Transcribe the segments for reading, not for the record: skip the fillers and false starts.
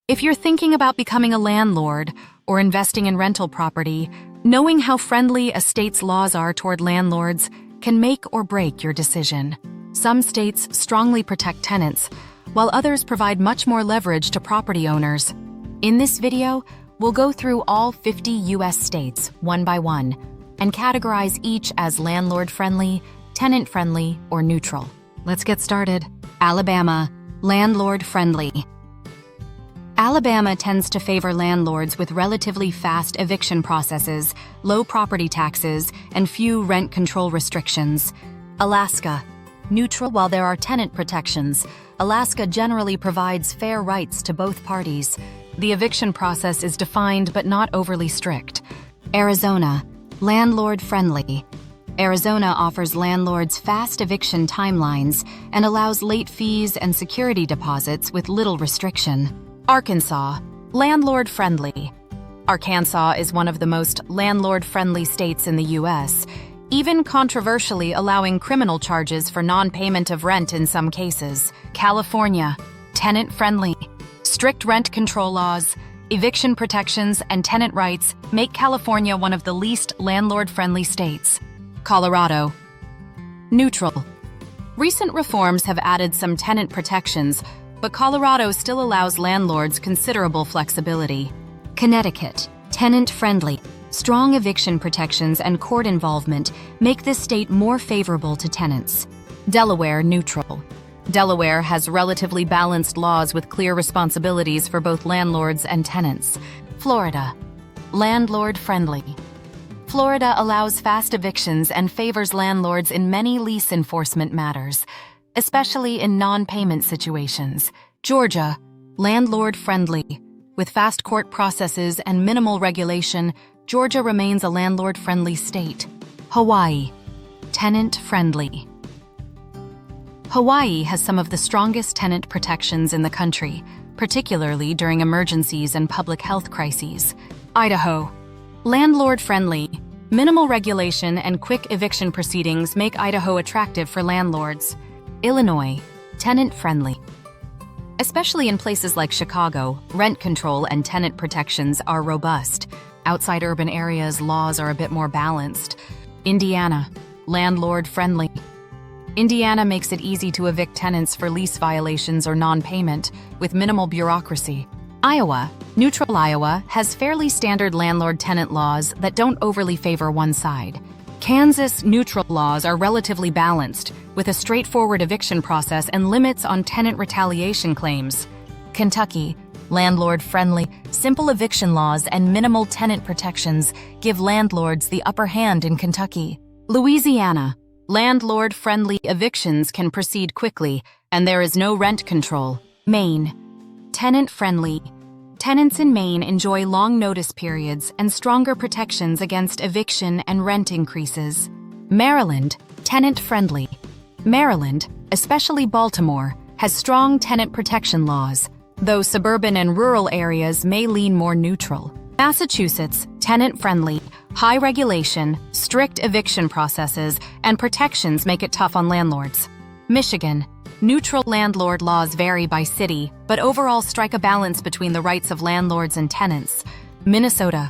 If you're thinking about becoming a landlord or investing in rental property, knowing how friendly a state's laws are toward landlords can make or break your decision. Some states strongly protect tenants, while others provide much more leverage to property owners. In this video, we'll go through all 50 U.S. states one by one and categorize each as landlord-friendly, tenant-friendly, or neutral. Let's get started. Alabama, landlord-friendly. Alabama tends to favor landlords with relatively fast eviction processes, low property taxes, and few rent control restrictions. Alaska, neutral. While there are tenant protections, Alaska generally provides fair rights to both parties. The eviction process is defined but not overly strict. Arizona, landlord-friendly. Arizona offers landlords fast eviction timelines and allows late fees and security deposits with little restriction. Arkansas, landlord-friendly. Arkansas is one of the most landlord-friendly states in the U.S., even controversially allowing criminal charges for non-payment of rent in some cases. California, tenant-friendly. Strict rent control laws, eviction protections, and tenant rights make California one of the least landlord-friendly states. Colorado, neutral. Recent reforms have added some tenant protections, but Colorado still allows landlords considerable flexibility. Connecticut, tenant-friendly. Strong eviction protections and court involvement make this state more favorable to tenants. Delaware, neutral. Delaware has relatively balanced laws with clear responsibilities for both landlords and tenants. Florida, landlord-friendly. Florida allows fast evictions and favors landlords in many lease enforcement matters, especially in non-payment situations. Georgia, landlord-friendly. With fast court processes and minimal regulation, Georgia remains a landlord-friendly state. Hawaii, tenant-friendly. Hawaii has some of the strongest tenant protections in the country, particularly during emergencies and public health crises. Idaho, landlord-friendly. Minimal regulation and quick eviction proceedings make Idaho attractive for landlords. Illinois, tenant-friendly. Especially in places like Chicago, rent control and tenant protections are robust. Outside urban areas, laws are a bit more balanced. Indiana, landlord-friendly. Indiana makes it easy to evict tenants for lease violations or non-payment, with minimal bureaucracy. Iowa, neutral. Iowa has fairly standard landlord-tenant laws that don't overly favor one side. Kansas, neutral laws are relatively balanced, with a straightforward eviction process and limits on tenant retaliation claims. Kentucky, landlord-friendly. Simple eviction laws and minimal tenant protections give landlords the upper hand in Kentucky. Louisiana, landlord-friendly. Evictions can proceed quickly, and there is no rent control. Maine, tenant-friendly. Tenants in Maine enjoy long notice periods and stronger protections against eviction and rent increases. Maryland, tenant-friendly. Maryland, especially Baltimore, has strong tenant protection laws, though suburban and rural areas may lean more neutral. Massachusetts, tenant-friendly. High regulation, strict eviction processes, and protections make it tough on landlords. Michigan, neutral. Landlord laws vary by city, but overall strike a balance between the rights of landlords and tenants. Minnesota,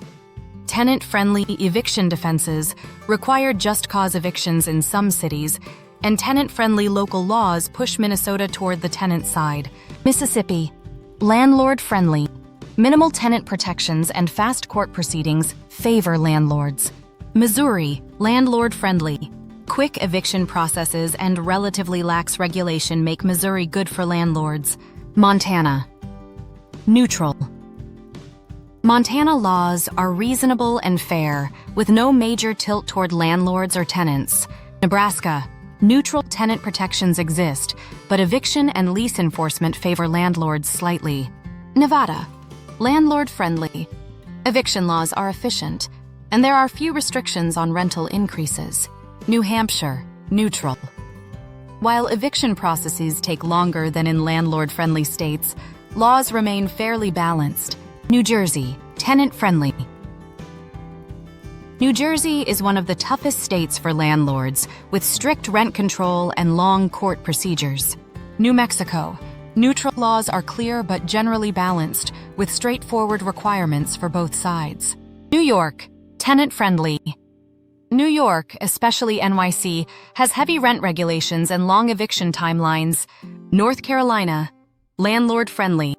tenant-friendly. Eviction defenses require just cause evictions in some cities, and tenant-friendly local laws push Minnesota toward the tenant side. Mississippi, landlord-friendly. Minimal tenant protections and fast court proceedings favor landlords. Missouri, landlord-friendly. Quick eviction processes and relatively lax regulation make Missouri good for landlords. Montana, neutral. Montana laws are reasonable and fair, with no major tilt toward landlords or tenants. Nebraska, neutral. Tenant protections exist, but eviction and lease enforcement favor landlords slightly. Nevada, landlord-friendly. Eviction laws are efficient, and there are few restrictions on rental increases. New Hampshire, neutral. While eviction processes take longer than in landlord-friendly states, laws remain fairly balanced. New Jersey, tenant-friendly. New Jersey is one of the toughest states for landlords, with strict rent control and long court procedures. New Mexico, neutral laws are clear but generally balanced, with straightforward requirements for both sides. New York, tenant-friendly. New York, especially NYC, has heavy rent regulations and long eviction timelines. North Carolina, landlord-friendly.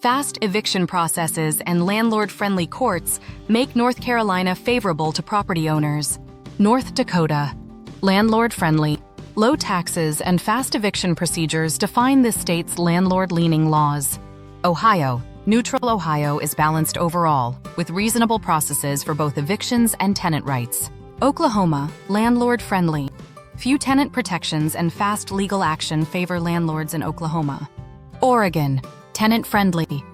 Fast eviction processes and landlord-friendly courts make North Carolina favorable to property owners. North Dakota, landlord-friendly. Low taxes and fast eviction procedures define this state's landlord-leaning laws. Ohio, neutral. Ohio is balanced overall, with reasonable processes for both evictions and tenant rights. Oklahoma, landlord-friendly. Few tenant protections and fast legal action favor landlords in Oklahoma. Oregon, tenant-friendly.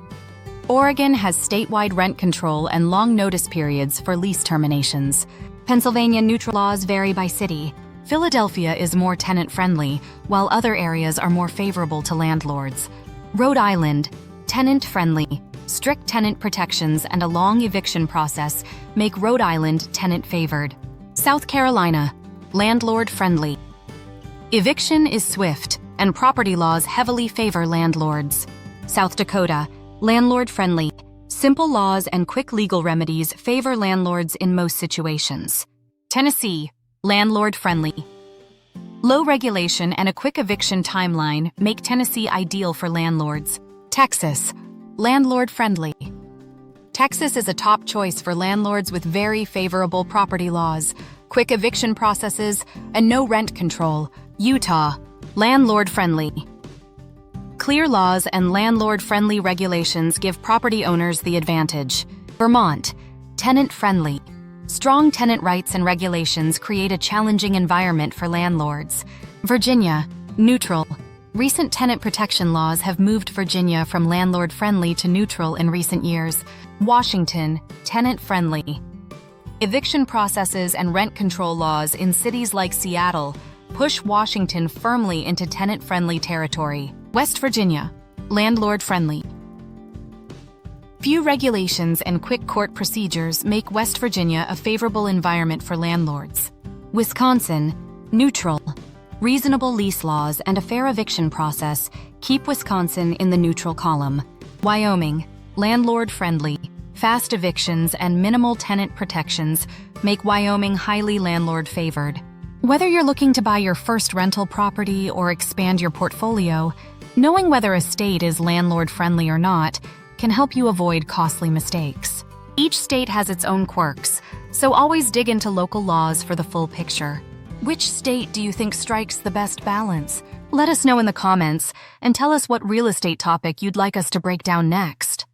Oregon has statewide rent control and long notice periods for lease terminations. Pennsylvania, neutral. Laws vary by city. Philadelphia is more tenant-friendly, while other areas are more favorable to landlords. Rhode Island, tenant-friendly. Strict tenant protections and a long eviction process make Rhode Island tenant-favored. South Carolina, landlord-friendly. Eviction is swift, and property laws heavily favor landlords. South Dakota, landlord-friendly. Simple laws and quick legal remedies favor landlords in most situations. Tennessee, landlord-friendly. Low regulation and a quick eviction timeline make Tennessee ideal for landlords. Texas, landlord-friendly. Texas is a top choice for landlords with very favorable property laws, quick eviction processes, and no rent control. Utah, landlord-friendly. Clear laws and landlord-friendly regulations give property owners the advantage. Vermont, tenant-friendly. Strong tenant rights and regulations create a challenging environment for landlords. Virginia, neutral. Recent tenant protection laws have moved Virginia from landlord-friendly to neutral in recent years. Washington, tenant-friendly. Eviction processes and rent control laws in cities like Seattle push Washington firmly into tenant-friendly territory. West Virginia, landlord-friendly. Few regulations and quick court procedures make West Virginia a favorable environment for landlords. Wisconsin, neutral. Reasonable lease laws and a fair eviction process keep Wisconsin in the neutral column. Wyoming, landlord-friendly. Fast evictions and minimal tenant protections make Wyoming highly landlord-favored. Whether you're looking to buy your first rental property or expand your portfolio, knowing whether a state is landlord-friendly or not can help you avoid costly mistakes. Each state has its own quirks, so always dig into local laws for the full picture. Which state do you think strikes the best balance? Let us know in the comments and tell us what real estate topic you'd like us to break down next.